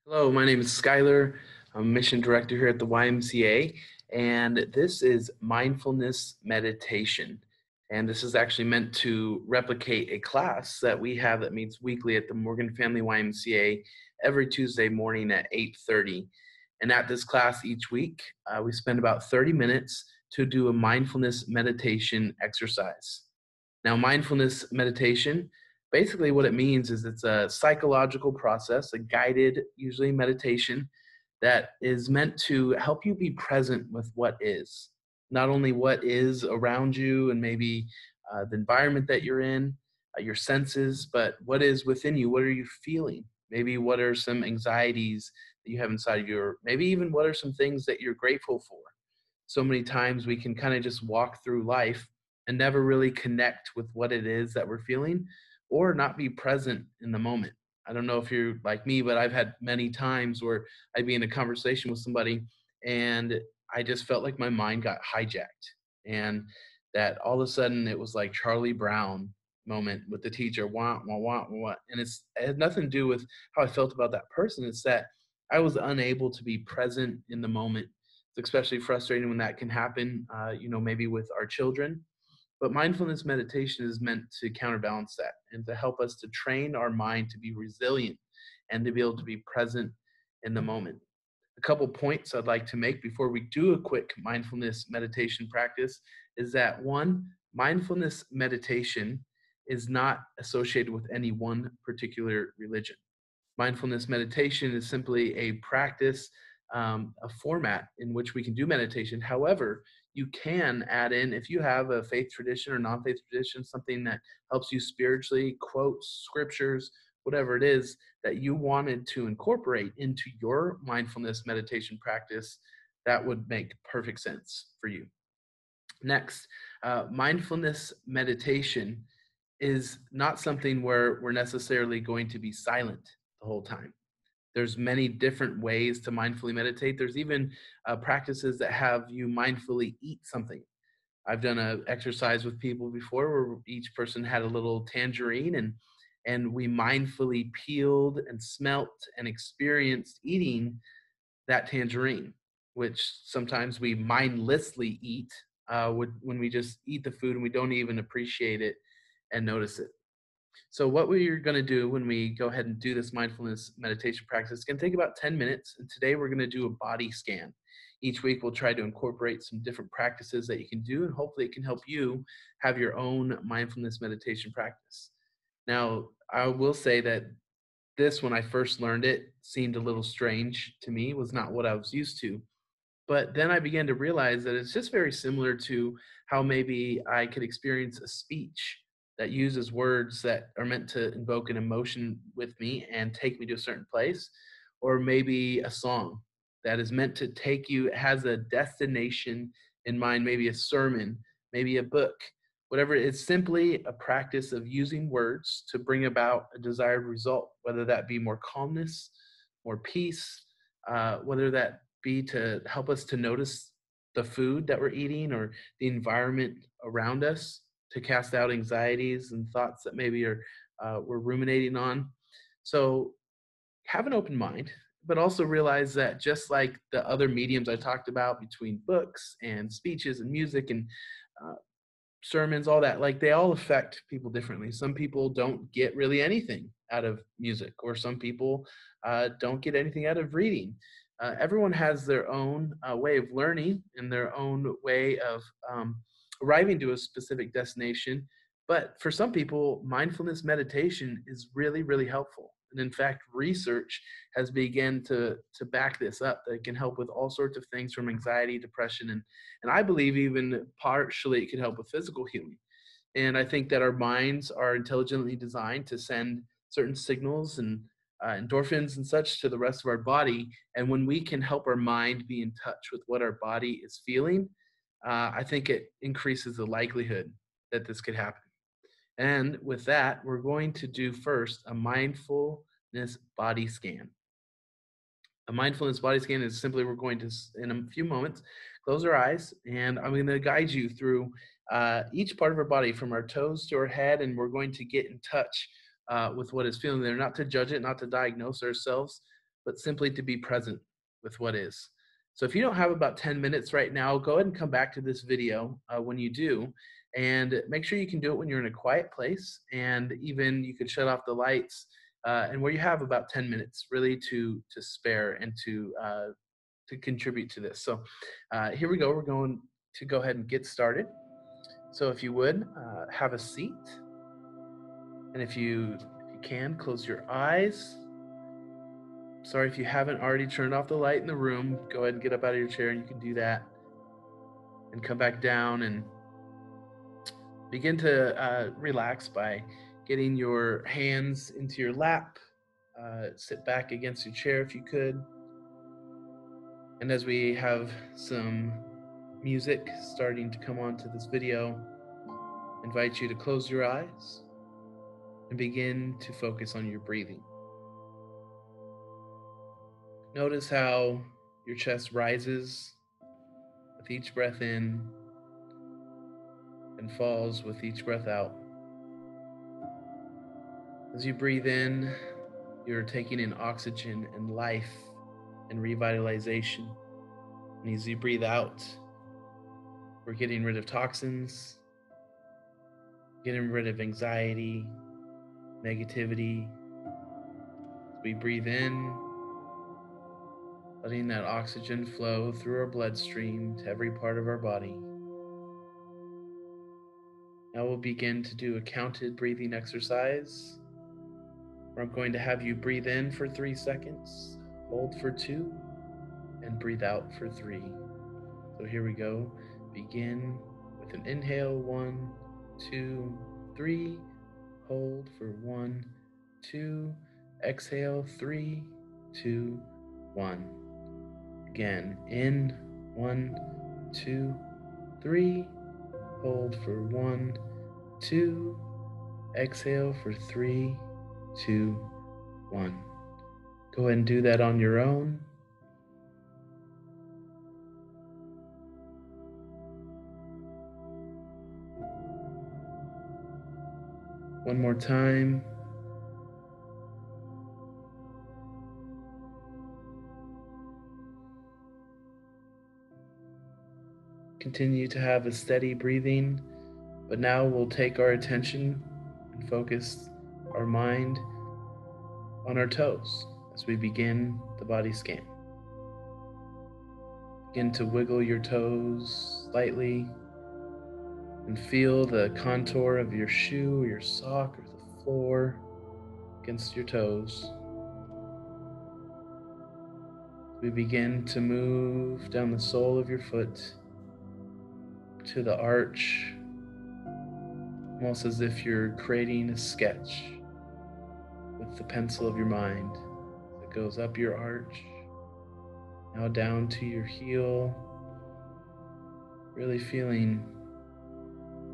Hello, my name is Skylar. I'm mission director here at the YMCA, and this is mindfulness meditation. And this is actually meant to replicate a class that we have that meets weekly at the Morgan Family YMCA every Tuesday morning at 8:30. And at this class each week, we spend about 30 minutes to do a mindfulness meditation exercise. Now, mindfulness meditation, basically what it means is it's a psychological process, a guided, usually meditation, that is meant to help you be present with what is. Not only what is around you and maybe the environment that you're in, your senses, but what is within you. What are you feeling? Maybe what are some anxieties that you have inside of you, or maybe even what are some things that you're grateful for. So many times we can kind of just walk through life and never really connect with what it is that we're feeling or not be present in the moment. I don't know if you're like me, but I've had many times where I'd be in a conversation with somebody and I just felt like my mind got hijacked, and that all of a sudden it was like Charlie Brown moment with the teacher, wah, wah, wah, wah. And it had nothing to do with how I felt about that person. It's that I was unable to be present in the moment. It's especially frustrating when that can happen, maybe with our children. But mindfulness meditation is meant to counterbalance that and to help us to train our mind to be resilient and to be able to be present in the moment. A couple points I'd like to make before we do a quick mindfulness meditation practice is that one, mindfulness meditation is not associated with any one particular religion. Mindfulness meditation is simply a practice, a format in which we can do meditation. However, you can add in, if you have a faith tradition or non-faith tradition, something that helps you spiritually, quotes, scriptures, whatever it is that you wanted to incorporate into your mindfulness meditation practice, that would make perfect sense for you. Next, mindfulness meditation is not something where we're necessarily going to be silent the whole time. There's many different ways to mindfully meditate. There's even practices that have you mindfully eat something. I've done an exercise with people before where each person had a little tangerine, and we mindfully peeled and smelt and experienced eating that tangerine, which sometimes we mindlessly eat when we just eat the food and we don't even appreciate it and notice it. So what we're going to do when we go ahead and do this mindfulness meditation practice, it's going to take about 10 minutes. And today we're going to do a body scan. Each week we'll try to incorporate some different practices that you can do, and hopefully it can help you have your own mindfulness meditation practice. Now, I will say that this, when I first learned it, seemed a little strange to me, was not what I was used to. But then I began to realize that it's just very similar to how maybe I could experience a speech that uses words that are meant to invoke an emotion with me and take me to a certain place, or maybe a song that is meant to take you, has a destination in mind, maybe a sermon, maybe a book, whatever. It's simply a practice of using words to bring about a desired result, whether that be more calmness, more peace, whether that be to help us to notice the food that we're eating or the environment around us, to cast out anxieties and thoughts that maybe are we're ruminating on. So have an open mind, but also realize that just like the other mediums I talked about between books and speeches and music and uh, sermons, all that, like they all affect people differently. Some people don't get really anything out of music, or some people don't get anything out of reading. Everyone has their own way of learning and their own way of arriving to a specific destination. But for some people, mindfulness meditation is really, really helpful. And in fact, research has begun to back this up, that it can help with all sorts of things from anxiety, depression, and I believe even partially it can help with physical healing. And I think that our minds are intelligently designed to send certain signals and endorphins and such to the rest of our body. And when we can help our mind be in touch with what our body is feeling, I think it increases the likelihood that this could happen. And with that, we're going to do first a mindfulness body scan. A mindfulness body scan is simply, we're going to, in a few moments, close our eyes, and I'm going to guide you through each part of our body from our toes to our head, and we're going to get in touch with what is feeling there, not to judge it, not to diagnose ourselves, but simply to be present with what is. So if you don't have about 10 minutes right now, go ahead and come back to this video when you do, and make sure you can do it when you're in a quiet place, and even you could shut off the lights, and where you have about 10 minutes really to spare and to contribute to this. So here we go. We're going to go ahead and get started. So if you would, have a seat. And if you can, close your eyes. Sorry if you haven't already turned off the light in the room. Go ahead and get up out of your chair and you can do that. And come back down and begin to relax by getting your hands into your lap. Sit back against your chair if you could. And as we have some music starting to come onto this video, I invite you to close your eyes and begin to focus on your breathing. Notice how your chest rises with each breath in and falls with each breath out. As you breathe in, you're taking in oxygen and life and revitalization. And as you breathe out, we're getting rid of toxins, getting rid of anxiety, negativity. As we breathe in, letting that oxygen flow through our bloodstream to every part of our body. Now we'll begin to do a counted breathing exercise, where I'm going to have you breathe in for 3 seconds, hold for 2, and breathe out for 3. So here we go. Begin with an inhale, 1, 2, 3. Hold for 1, 2. Exhale, 3, 2, 1. Again, in, 1, 2, 3. Hold for 1, 2. Exhale for 3, 2, 1. Go ahead and do that on your own. One more time. Continue to have a steady breathing, but now we'll take our attention and focus our mind on our toes as we begin the body scan. Begin to wiggle your toes slightly and feel the contour of your shoe or your sock or the floor against your toes. We begin to move down the sole of your foot to the arch, almost as if you're creating a sketch with the pencil of your mind that goes up your arch, now down to your heel, really feeling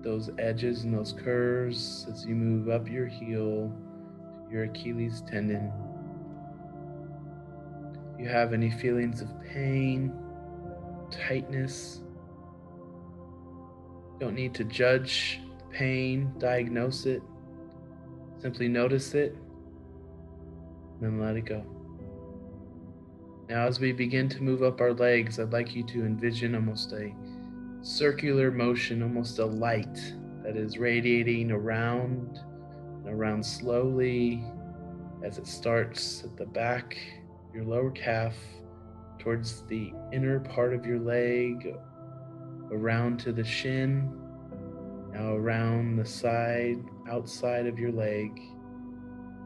those edges and those curves as you move up your heel to your Achilles tendon. If you have any feelings of pain, tightness, you don't need to judge the pain, diagnose it, simply notice it, and then let it go. Now as we begin to move up our legs, I'd like you to envision almost a circular motion, almost a light that is radiating around and around slowly as it starts at the back of your lower calf, towards the inner part of your leg, around to the shin, now around the side, outside of your leg.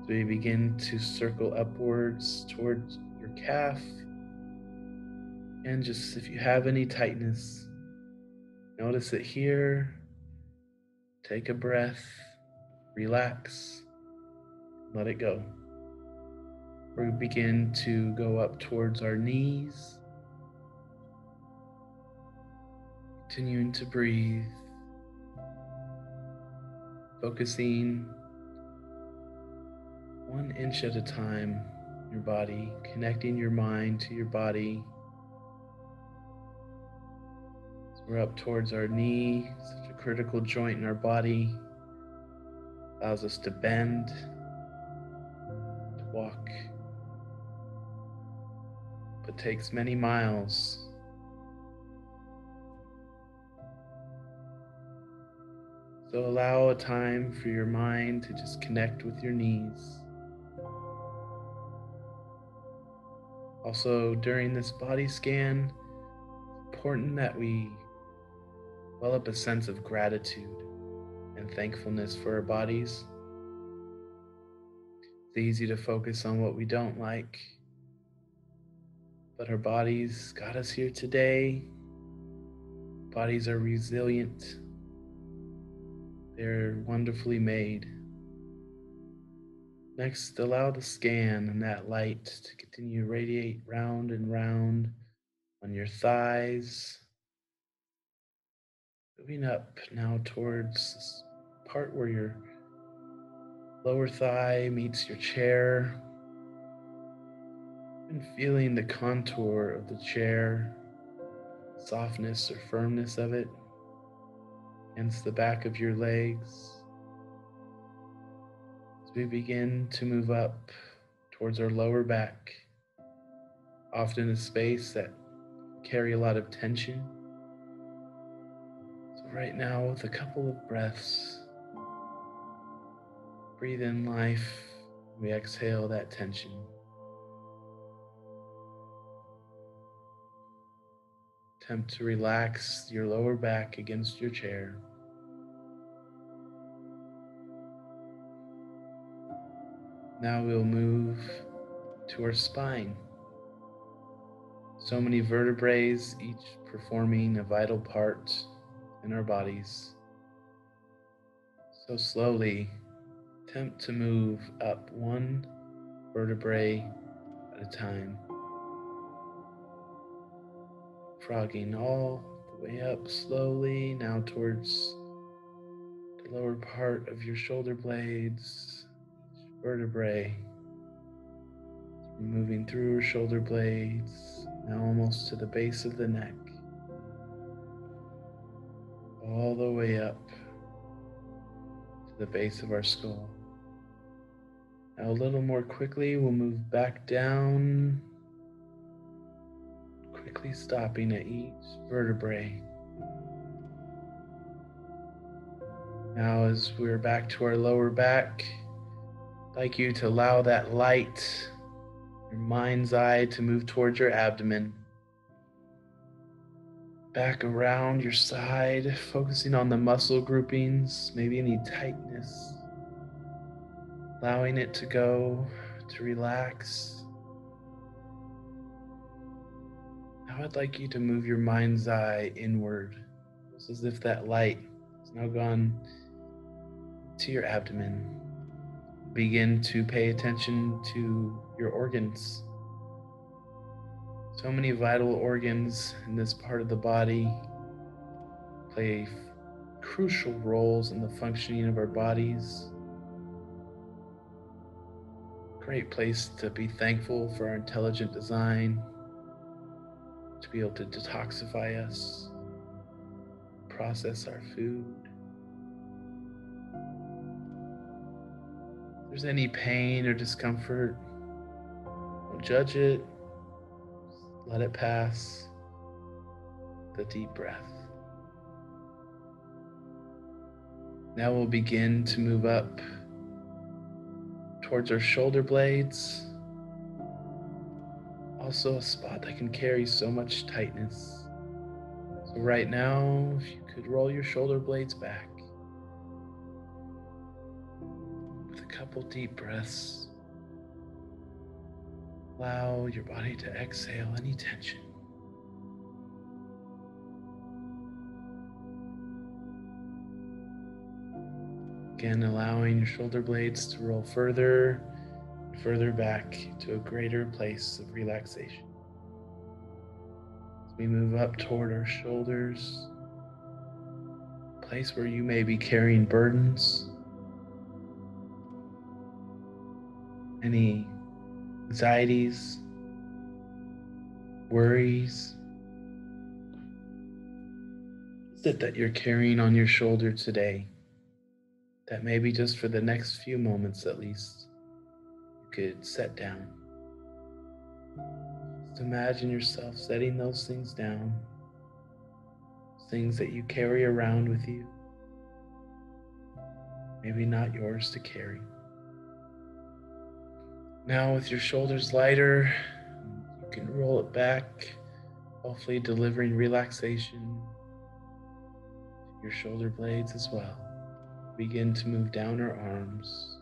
So we begin to circle upwards towards your calf. And just if you have any tightness, notice it here. Take a breath, relax, let it go. We begin to go up towards our knees, continuing to breathe, focusing 1 inch at a time in your body, connecting your mind to your body. So we're up towards our knee, such a critical joint in our body, allows us to bend, to walk. but takes many miles. So allow a time for your mind to just connect with your knees. Also, during this body scan, it's important that we develop a sense of gratitude and thankfulness for our bodies. It's easy to focus on what we don't like, but our bodies got us here today. Bodies are resilient. They're wonderfully made. Next, allow the scan and that light to continue to radiate round and round on your thighs, moving up now towards this part where your lower thigh meets your chair, and feeling the contour of the chair, softness or firmness of it against the back of your legs. As we begin to move up towards our lower back, often a space that carry a lot of tension. So right now, with a couple of breaths, breathe in life, we exhale that tension. Attempt to relax your lower back against your chair. Now we'll move to our spine. So many vertebrae, each performing a vital part in our bodies. So slowly, attempt to move up one vertebrae at a time. Frogging all the way up slowly, now towards the lower part of your shoulder blades, each vertebrae. We're moving through your shoulder blades, now almost to the base of the neck, all the way up to the base of our skull. Now a little more quickly, we'll move back down, quickly stopping at each vertebrae. Now as we're back to our lower back, I'd like you to allow that light, your mind's eye, to move towards your abdomen. Back around your side, focusing on the muscle groupings, maybe any tightness, allowing it to go, to relax. Now I'd like you to move your mind's eye inward, just as if that light has now gone to your abdomen. Begin to pay attention to your organs. So many vital organs in this part of the body play crucial roles in the functioning of our bodies. Great place to be thankful for our intelligent design, to be able to detoxify us, process our food. If there's any pain or discomfort, don't judge it, just let it pass. The deep breath. Now we'll begin to move up towards our shoulder blades. Also a spot that can carry so much tightness. So right now, if you could roll your shoulder blades back with a couple deep breaths, allow your body to exhale any tension. Again, allowing your shoulder blades to roll further and further back to a greater place of relaxation. As we move up toward our shoulders, a place where you may be carrying burdens, any anxieties, worries. What is it that you're carrying on your shoulder today that maybe just for the next few moments at least, you could set down? Just imagine yourself setting those things down, things that you carry around with you, maybe not yours to carry. Now, with your shoulders lighter, you can roll it back, hopefully delivering relaxation to your shoulder blades as well. Begin to move down our arms,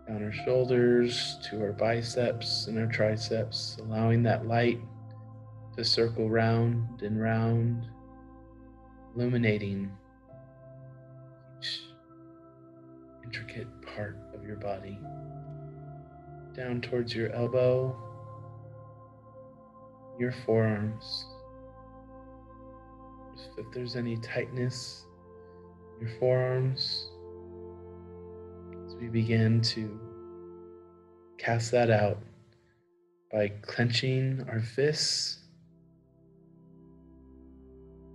down our shoulders to our biceps and our triceps, allowing that light to circle round and round, illuminating each intricate part of your body. Down towards your elbow, your forearms. If there's any tightness in your forearms, as we begin to cast that out by clenching our fists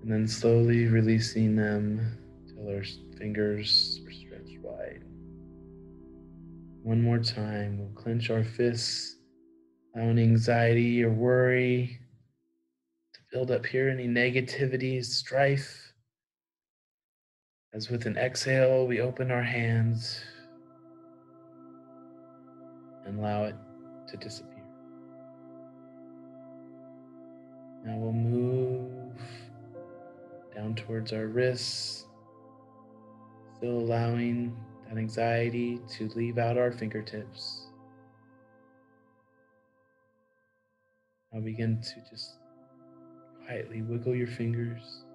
and then slowly releasing them till our fingers are stretched wide. One more time, we'll clench our fists, allowing anxiety or worry to build up here, any negativity, strife. As with an exhale, we open our hands and allow it to disappear. Now we'll move down towards our wrists, still allowing that anxiety to leave out our fingertips. Now begin to just quietly wiggle your fingers.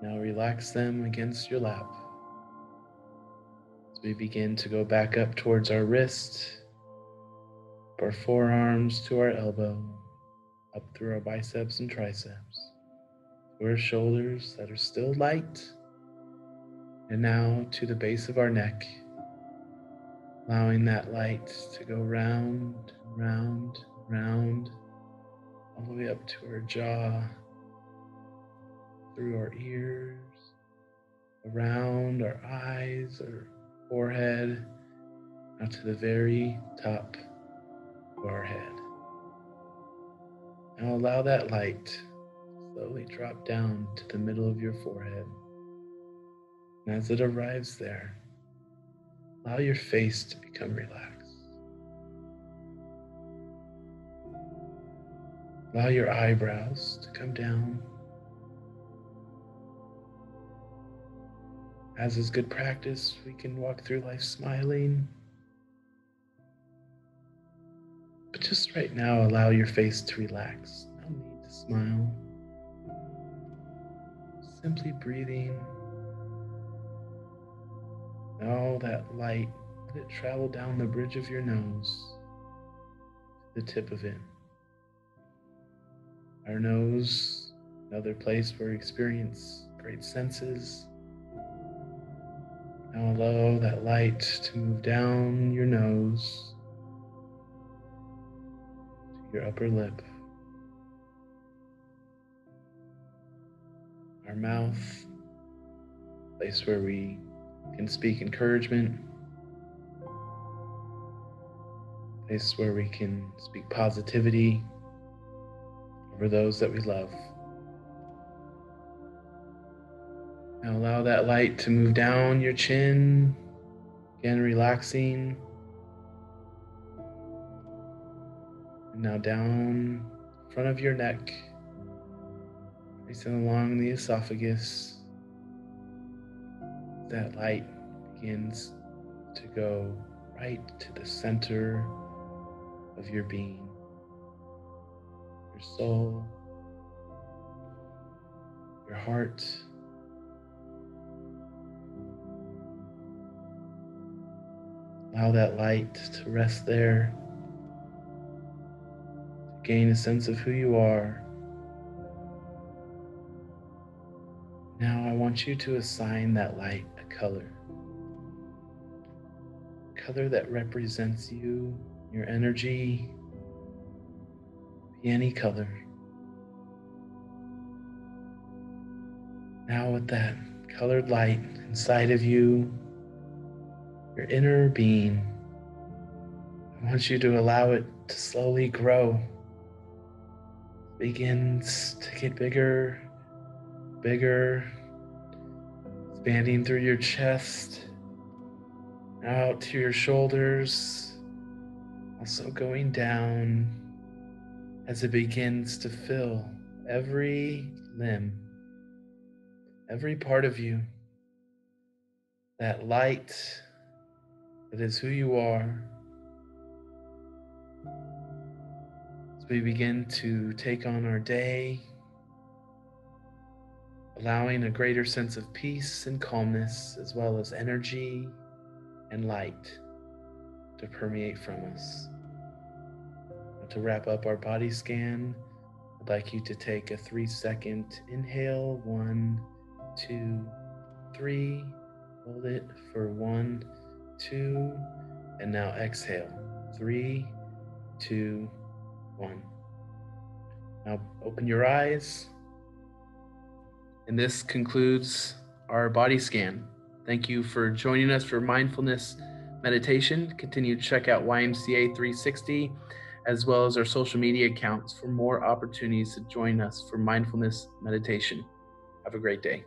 Now relax them against your lap. As we begin to go back up towards our wrist, our forearms to our elbow, up through our biceps and triceps, to our shoulders that are still light, and now to the base of our neck, allowing that light to go round, round, round, all the way up to our jaw, through our ears, around our eyes, our forehead, out to the very top of our head. Now allow that light to slowly drop down to the middle of your forehead. And as it arrives there, allow your face to become relaxed. Allow your eyebrows to come down. As is good practice, we can walk through life smiling. But just right now, allow your face to relax. No need to smile. Simply breathing. All that light, let it travel down the bridge of your nose to the tip of it. Our nose, another place where we experience great senses. Now allow that light to move down your nose to your upper lip. Our mouth, place where we can speak encouragement, place where we can speak positivity over those that we love. Now allow that light to move down your chin, again relaxing. And now down the front of your neck, tracing along the esophagus. That light begins to go right to the center of your being, your soul, your heart. Allow that light to rest there, to gain a sense of who you are. Now I want you to assign that light a color. A color that represents you, your energy. Be any color. Now with that colored light inside of you, your inner being, I want you to allow it to slowly grow. Begins to get bigger, bigger, expanding through your chest, out to your shoulders, also going down as it begins to fill every limb, every part of you. That light that is who you are. As we begin to take on our day, allowing a greater sense of peace and calmness, as well as energy and light to permeate from us. To wrap up our body scan, I'd like you to take a 3-second inhale. 1, 2, 3. Hold it for 1, 2, and now exhale. 3, 2, 1. Now open your eyes. And this concludes our body scan. Thank you for joining us for mindfulness meditation. Continue to check out YMCA 360 as well as our social media accounts for more opportunities to join us for mindfulness meditation. Have a great day.